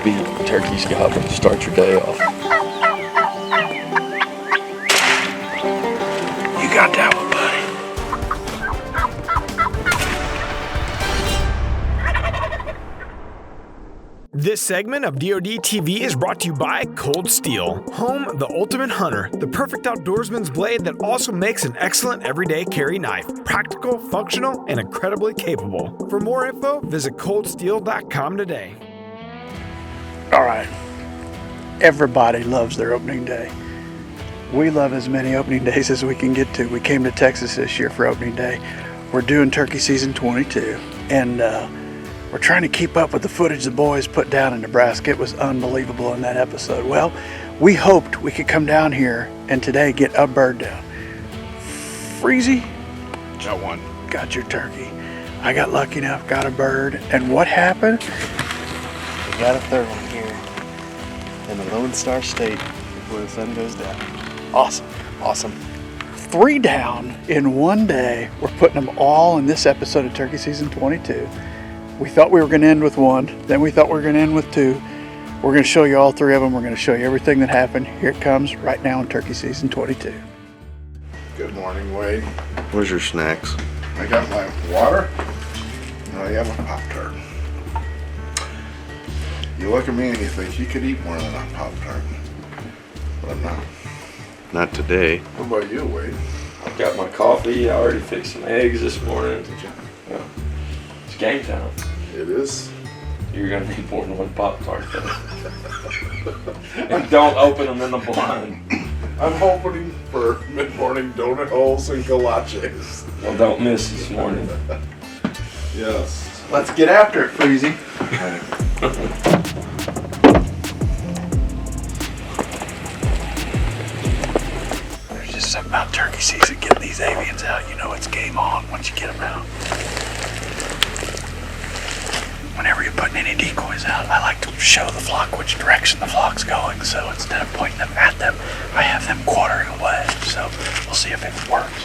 beat turkey's gobbler to start your day off. You got that one, buddy. This segment of DoD TV is brought to you by Cold Steel. Home, the ultimate hunter. The perfect outdoorsman's blade that also makes an excellent everyday carry knife. Practical, functional, and incredibly capable. For more info, visit coldsteel.com today. All right. Everybody loves their opening day. We love as many opening days as we can get to. We came to Texas this year for opening day. We're doing turkey season 22, and we're trying to keep up with the footage the boys put down in Nebraska. It was unbelievable in that episode. Well, we hoped we could come down here and today get a bird down. Freezy? Got one. Got your turkey. I got lucky enough, got a bird. And what happened? We got a third one here in the Lone Star State before the sun goes down. Awesome. Awesome. 3 down in one day. We're putting them all in this episode of Turkey Season 22. We thought we were going to end with 1. Then we thought we were going to end with 2. We're going to show you all 3 of them. We're going to show you everything that happened. Here it comes right now in Turkey Season 22. Good morning, Wade. Where's your snacks? I got my water, and I have a Pop-Tart. You look at me and you think you could eat more than a Pop-Tart, but I'm not. Not today. What about you, Wade? I've got my coffee. I already fixed some eggs this morning. Did you? Yeah. It's game time. It is. You're going to need more than one Pop-Tart, though. And don't open them in the blind. I'm hoping for mid-morning donut holes and kolaches. Well, don't miss this morning. Yes. Let's get after it, Freezy. There's just something about turkey season, getting these avians out. You know it's game on once you get them out. Whenever you're putting any decoys out, I like to show the flock which direction the flock's going. So instead of pointing them at them, I have them quartering away. So we'll see if it works.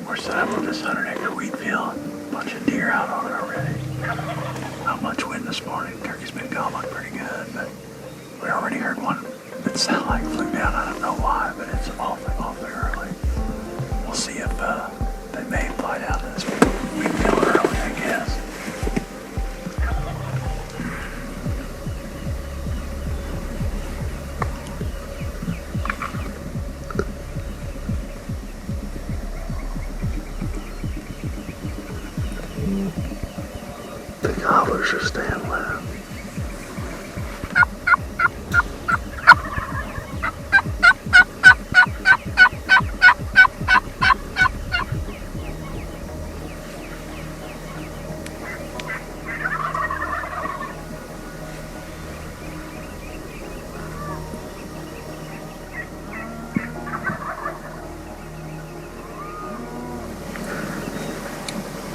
We're set up on this 100-acre wheat field. A bunch of deer out on it already. Not much wind this morning. Turkey's been gobbling pretty good, but we already heard one that sounded like flew down. I don't know why, but it's awfully early. We'll see if they may fly down to this wheat field early, I guess. The gobblers are staying low.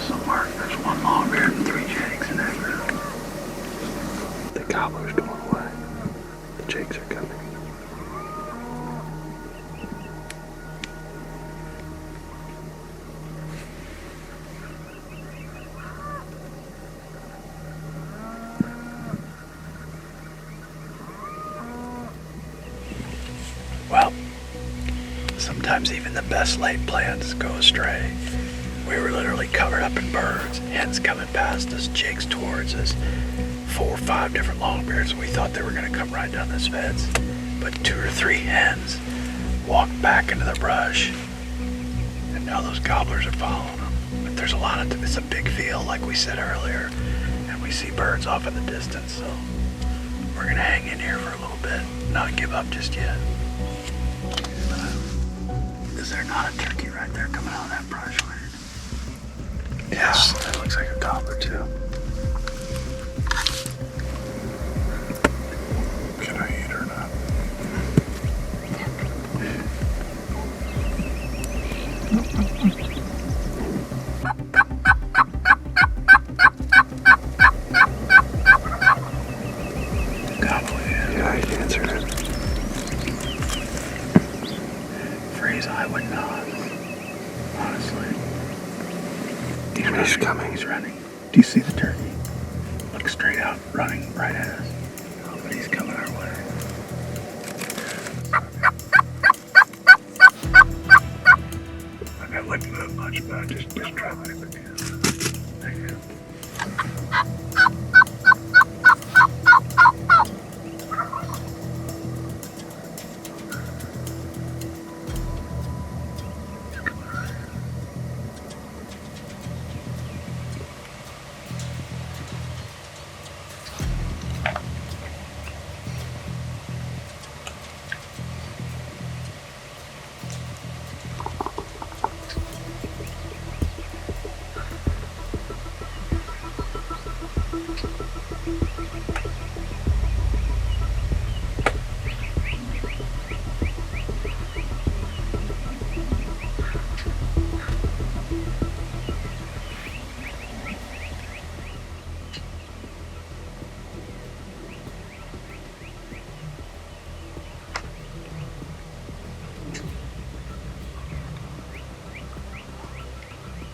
So Mark, there's one long beard and 3 jakes in that group. The gobblers going away. The jakes are coming. Well, sometimes even the best laid plans go astray. We were literally covered up in birds, hens coming past us, jakes towards us, 4 or 5 different longbeards. We thought they were going to come right down this fence, but 2 or 3 hens walked back into the brush, and now those gobblers are following them. But there's a lot of, it's a big field, like we said earlier, and we see birds off in the distance, so we're going to hang in here for a little bit, not give up just yet. Is there not a turkey right there coming out of that brush? Yes, that looks like a gobbler too. Can I eat or not? Gobbler, yeah, I answered it. Freeze, I would not. Honestly. He's coming. He's running. Do you see the turkey? Look like straight out running right at us. But he's coming our way. I wouldn't move much, but just try to move again. Thank you.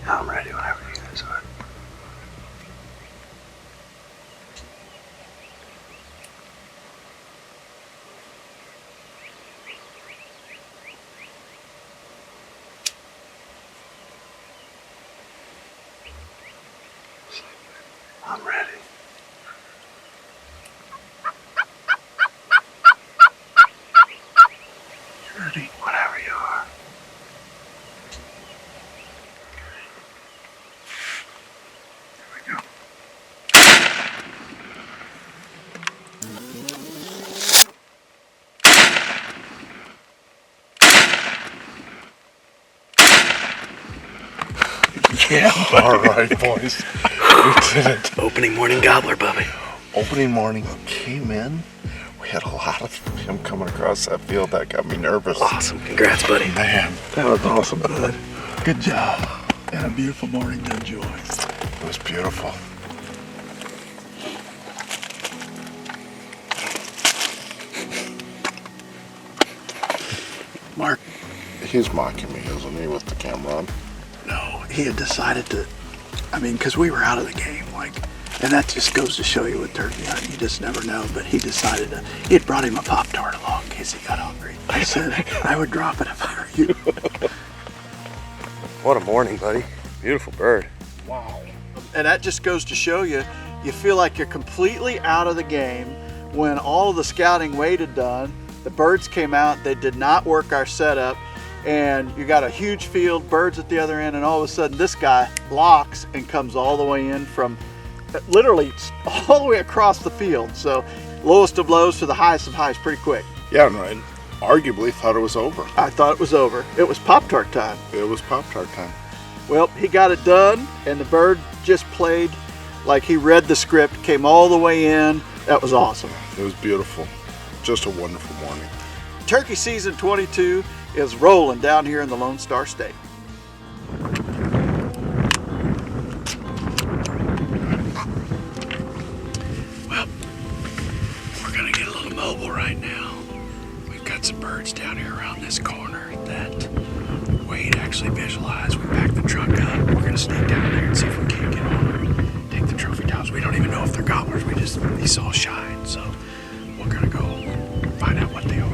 I'm ready whenever you guys are. I'm ready. You ready? Whenever you are. Yeah. All right, boys. We did it. Opening morning gobbler, Bubby. Opening morning came in. We had a lot of him coming across that field. That got me nervous. Awesome. Congrats, buddy. Man, That was awesome, bud. Good job. And a beautiful morning to enjoy. it was beautiful. Mark, He's mocking me, isn't he, with the camera on? no, he had decided to, because we were out of the game, and that just goes to show you with turkey hunting, you just never know, but he decided he had brought him a Pop-Tart along in case he got hungry. I said, I would drop it if I were you. What a morning, buddy. Beautiful bird. Wow. And that just goes to show you, you feel like you're completely out of the game when all of the scouting Wade had done, the birds came out, they did not work our setup, and you got a huge field, birds at the other end, and all of a sudden this guy locks and comes all the way in from literally all the way across the field. So lowest of lows to the highest of highs pretty quick. Yeah, and I arguably thought it was over. I thought it was over. It was Pop-Tart time. It was Pop-Tart time. Well, he got it done, and the bird just played like he read the script, came all the way in. That was awesome. It was beautiful. Just a wonderful morning. Turkey season 22 is rolling down here in the Lone Star State. Well, we're gonna get a little mobile right now. We've got some birds down here around this corner that Wade actually visualized. We packed the truck up. We're gonna sneak down there and see if we can't get on them. Take the trophy dogs. We don't even know if they're gobblers. He saw shine, so we're gonna go find out what they are.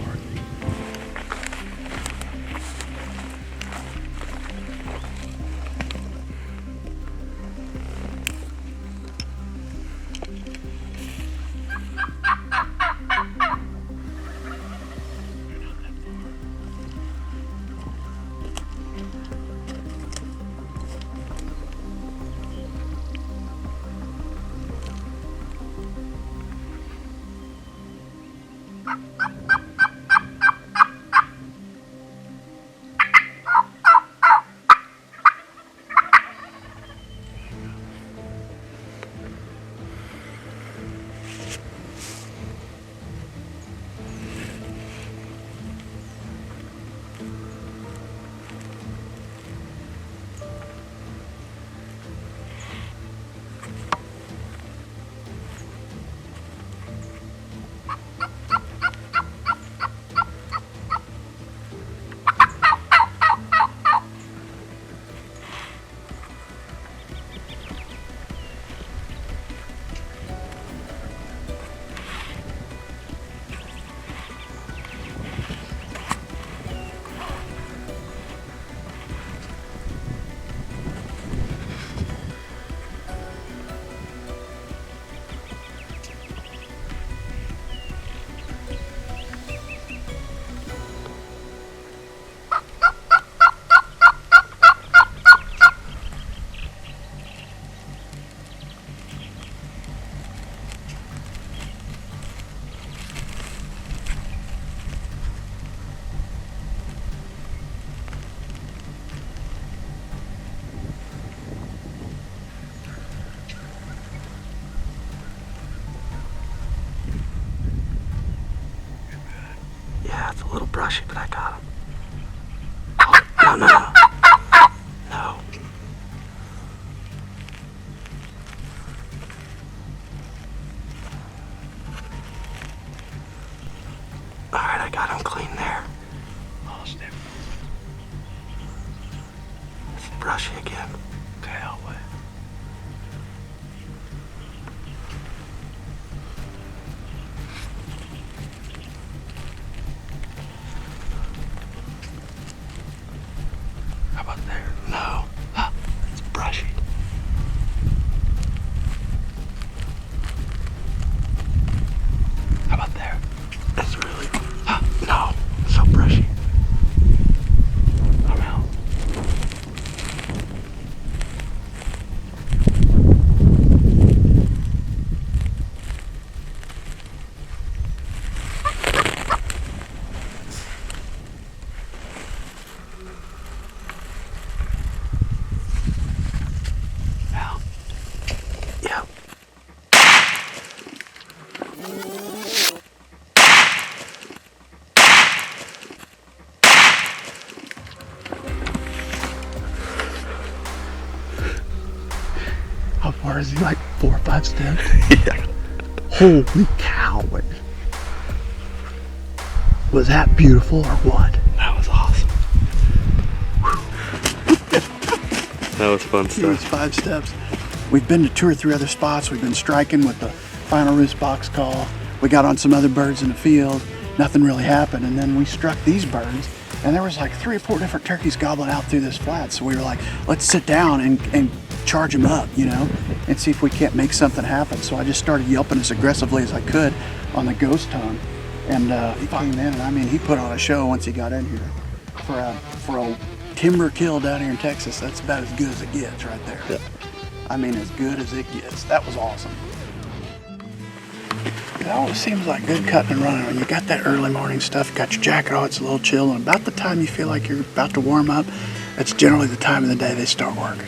brushy, but I got him. Oh, no. No. Alright, I got him clean there. Lost him. It's brushy again. Okay, I'll wait. How about there? No. It's brushy. How about there? It's really... no. So brushy. I'm out. Now. Yep. How far is he? Like 4 or 5 steps? Yeah. Holy cow. Was that beautiful or what? That was awesome. That was fun It was stuff. 5 steps. We've been to 2 or 3 other spots. We've been striking with the final roost box call. We got on some other birds in the field. Nothing really happened. And then we struck these birds. And there was like 3 or 4 different turkeys gobbling out through this flat. So we were like, let's sit down and charge them up, you know, and see if we can't make something happen. So I just started yelping as aggressively as I could on the ghost tongue. And he came in, and I mean, he put on a show once he got in here. For a timber kill down here in Texas, that's about as good as it gets right there. Yep. I mean, as good as it gets. That was awesome. It always seems like good cutting and running when you got that early morning stuff, got your jacket on, it's a little chill, and about the time you feel like you're about to warm up, that's generally the time of the day they start working.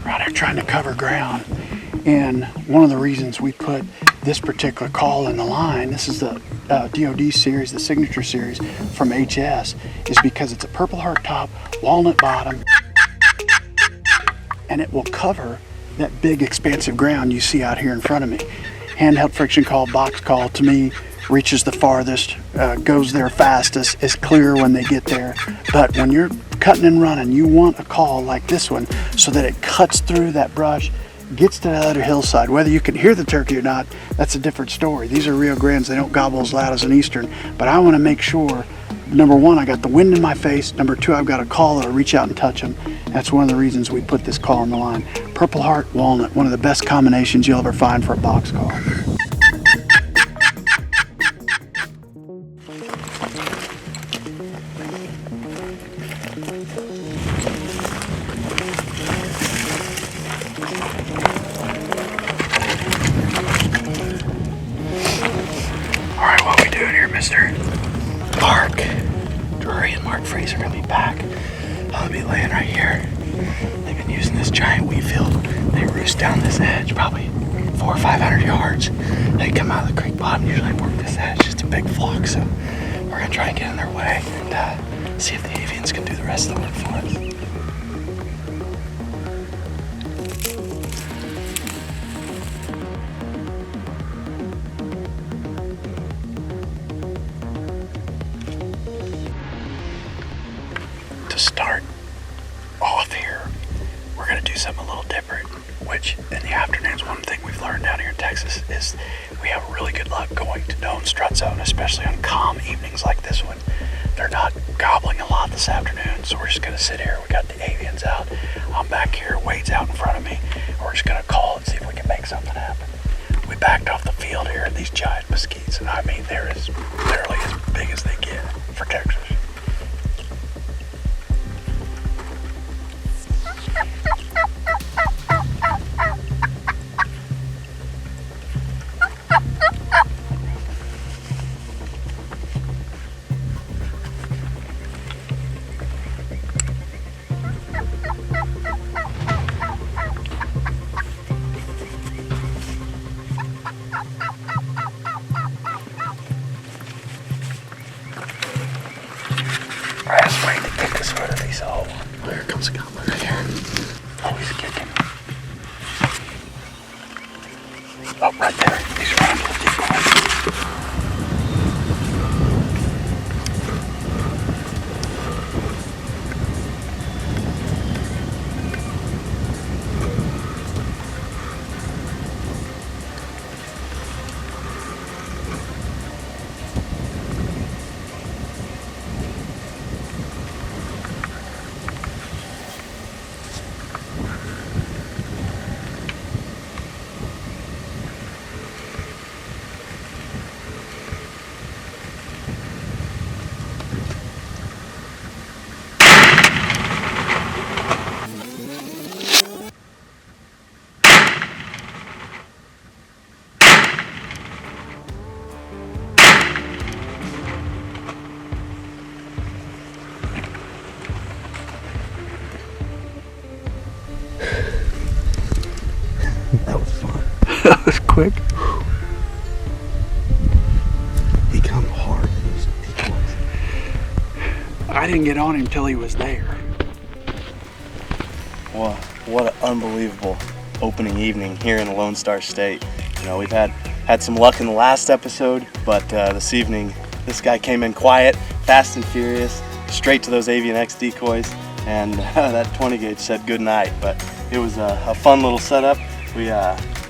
Right here trying to cover ground. And one of the reasons we put this particular call in the line, this is the DoD series, the signature series from HS, is because it's a purple heart top, walnut bottom, and it will cover that big expansive ground you see out here in front of me. Handheld friction call, box call, to me, reaches the farthest, goes there fastest, is clear when they get there. But when you're cutting and running, you want a call like this one so that it cuts through that brush, gets to the other hillside. Whether you can hear the turkey or not, that's a different story. These are Rio Grandes, they don't gobble as loud as an Eastern, but I want to make sure, number one, I got the wind in my face, number two, I've got a call that'll reach out and touch them. That's one of the reasons we put this call on the line. Purple Heart, Walnut, one of the best combinations you'll ever find for a box call. Alright, what we doing here, mister? Mark. Drury and Mark Freeze are gonna be back. I'll be laying right here. They've been using this giant wheat field. They roost down this edge, probably 400 or 500 yards. They come out of the creek bottom, usually work this edge, just a big flock. So we're gonna try and get in their way and see if the avians can do the rest of the work for us. To start off here, we're going to do something a little different, which in the afternoons, one thing we've learned down here in Texas is we have really good luck going to known strut zone, especially on calm evenings like this one. They're not gobbling a lot this afternoon, so we're just going to sit here. We got the avians out. I'm back here, Wade's out in front of me. We're just going to call and see if we can make something happen. We backed off the field here, and these giant mesquites, and I mean, they're as literally as big as they get for Texas. quick. He come hard. I didn't get on him till he was there. Well, what an unbelievable opening evening here in the Lone Star State. You know, we've had some luck in the last episode, but this evening, this guy came in quiet, fast and furious, straight to those Avian X decoys, and that 20 gauge said good night. But it was a fun little setup.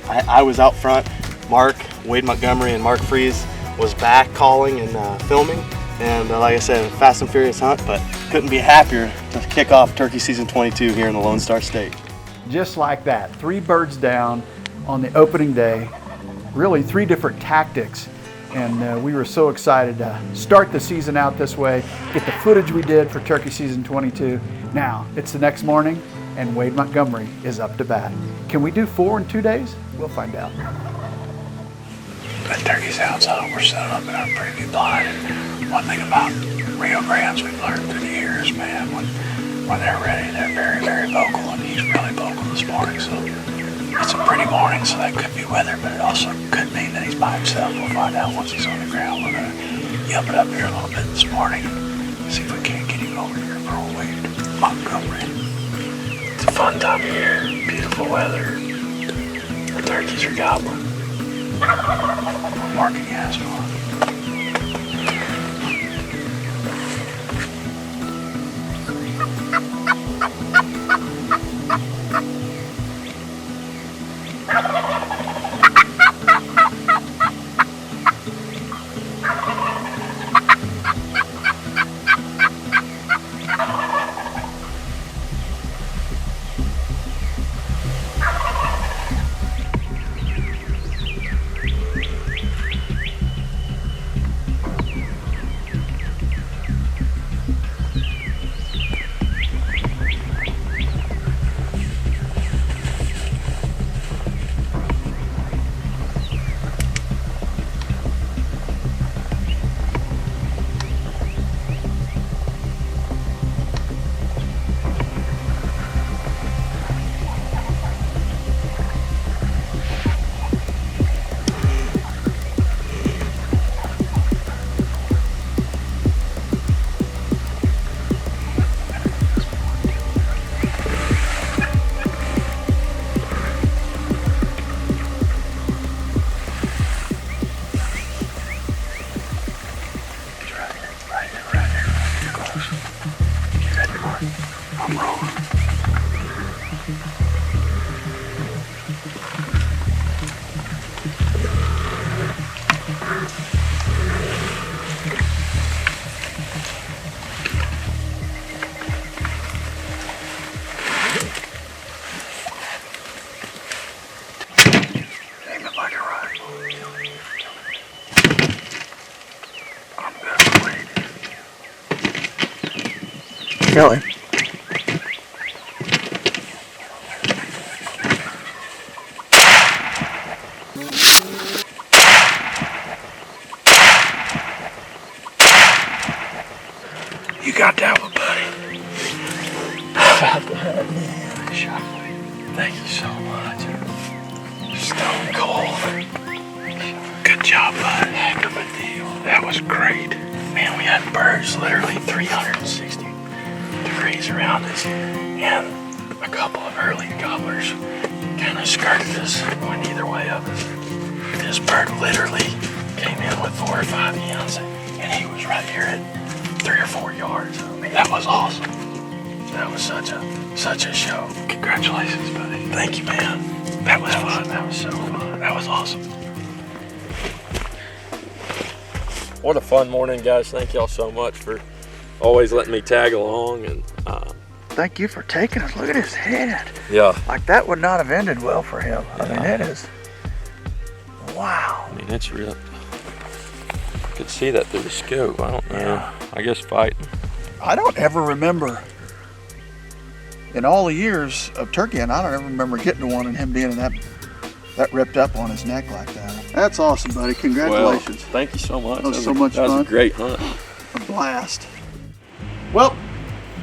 I was out front. Mark, Wade Montgomery, and Mark Freeze was back calling and filming. And like I said, a fast and furious hunt, but couldn't be happier to kick off turkey season 22 here in the Lone Star State. Just like that, 3 birds down on the opening day, really 3 different tactics. And we were so excited to start the season out this way, get the footage we did for turkey season 22. Now, it's the next morning and Wade Montgomery is up to bat. Can we do 4 in 2 days? We'll find out. That turkey sounds up. We're set up in our preview blind. One thing about Rio Grandes we've learned through the years, man, when they're ready, they're very, very vocal, and he's really vocal this morning. So it's a pretty morning, so that could be weather, but it also could mean that he's by himself. We'll find out once he's on the ground. We're gonna yelp it up here a little bit this morning, see if we can't get him over here for a Wade Montgomery. It's a fun time of year, beautiful weather. The turkeys are gobbling. We're marking gas on. Kelly. You got that one, buddy. How about that, man? I shot you. Thank you so much. Stone cold. Good job, bud. Heck of a deal. That was great. Man, we had birds literally 360 degrees around us, and a couple of early gobblers kind of skirted us, went either way of us. This bird literally came in with 4 or 5 hens, and he was right here at 3 or 4 yards. I mean, that was awesome. That was such a show. Congratulations, buddy. Thank you, man. That was fun. That was so fun. That was awesome. What a fun morning, guys. Thank y'all so much for always letting me tag along. And Thank you for taking us. Look at his head. yeah, Like that would not have ended well for him. I mean, it is. Wow. I mean, it's real. I could see that through the scope. I don't know. Yeah. I guess fighting. I don't ever remember, in all the years of turkey, and I don't ever remember getting to one and him being that ripped up on his neck like that. That's awesome, buddy. Congratulations. Well, thank you so much. That was so much That was fun. a great hunt. A blast. Well,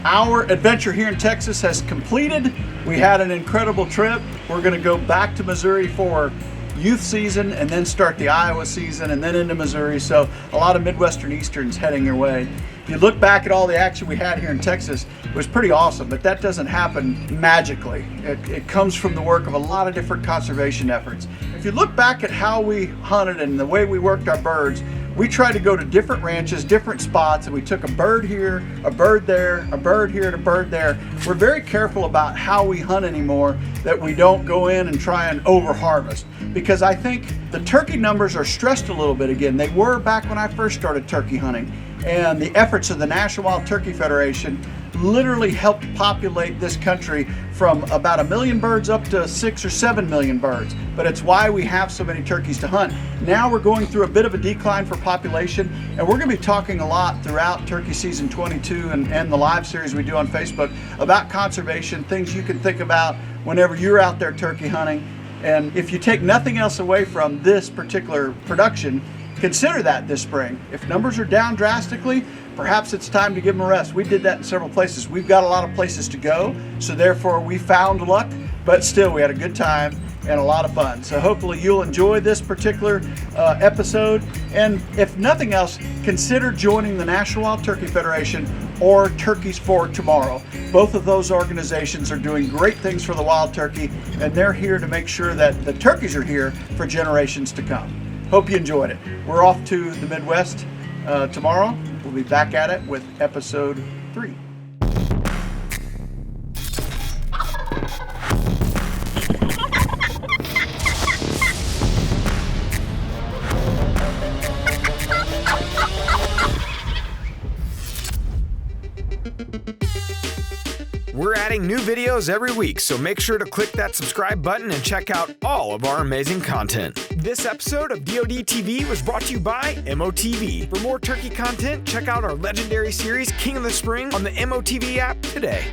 our adventure here in Texas has completed. We had an incredible trip. We're going to go back to Missouri for youth season and then start the Iowa season and then into Missouri. So a lot of Midwestern Easterns heading your way. If you look back at all the action we had here in Texas, it was pretty awesome, but that doesn't happen magically. It comes from the work of a lot of different conservation efforts. If you look back at how we hunted and the way we worked our birds, we tried to go to different ranches, different spots, and we took a bird here, a bird there, a bird here, and a bird there. We're very careful about how we hunt anymore, that we don't go in and try and over harvest. Because I think the turkey numbers are stressed a little bit again. They were back when I first started turkey hunting. And the efforts of the National Wild Turkey Federation literally helped populate this country from about 1 million birds up to 6 or 7 million birds. But it's why we have so many turkeys to hunt. Now we're going through a bit of a decline for population, and we're going to be talking a lot throughout turkey season 22 and the live series we do on Facebook about conservation, things you can think about whenever you're out there turkey hunting. And if you take nothing else away from this particular production, consider that this spring. If numbers are down drastically, perhaps it's time to give them a rest. We did that in several places. We've got a lot of places to go, so therefore we found luck, but still we had a good time and a lot of fun. So hopefully you'll enjoy this particular episode. And if nothing else, consider joining the National Wild Turkey Federation or Turkeys for Tomorrow. Both of those organizations are doing great things for the wild turkey, and they're here to make sure that the turkeys are here for generations to come. Hope you enjoyed it. We're off to the Midwest tomorrow. We'll be back at it with episode 3. We're adding new videos every week, so make sure to click that subscribe button and check out all of our amazing content. This episode of DoD TV was brought to you by MOTV. For more turkey content, check out our legendary series, King of the Spring, on the MOTV app today.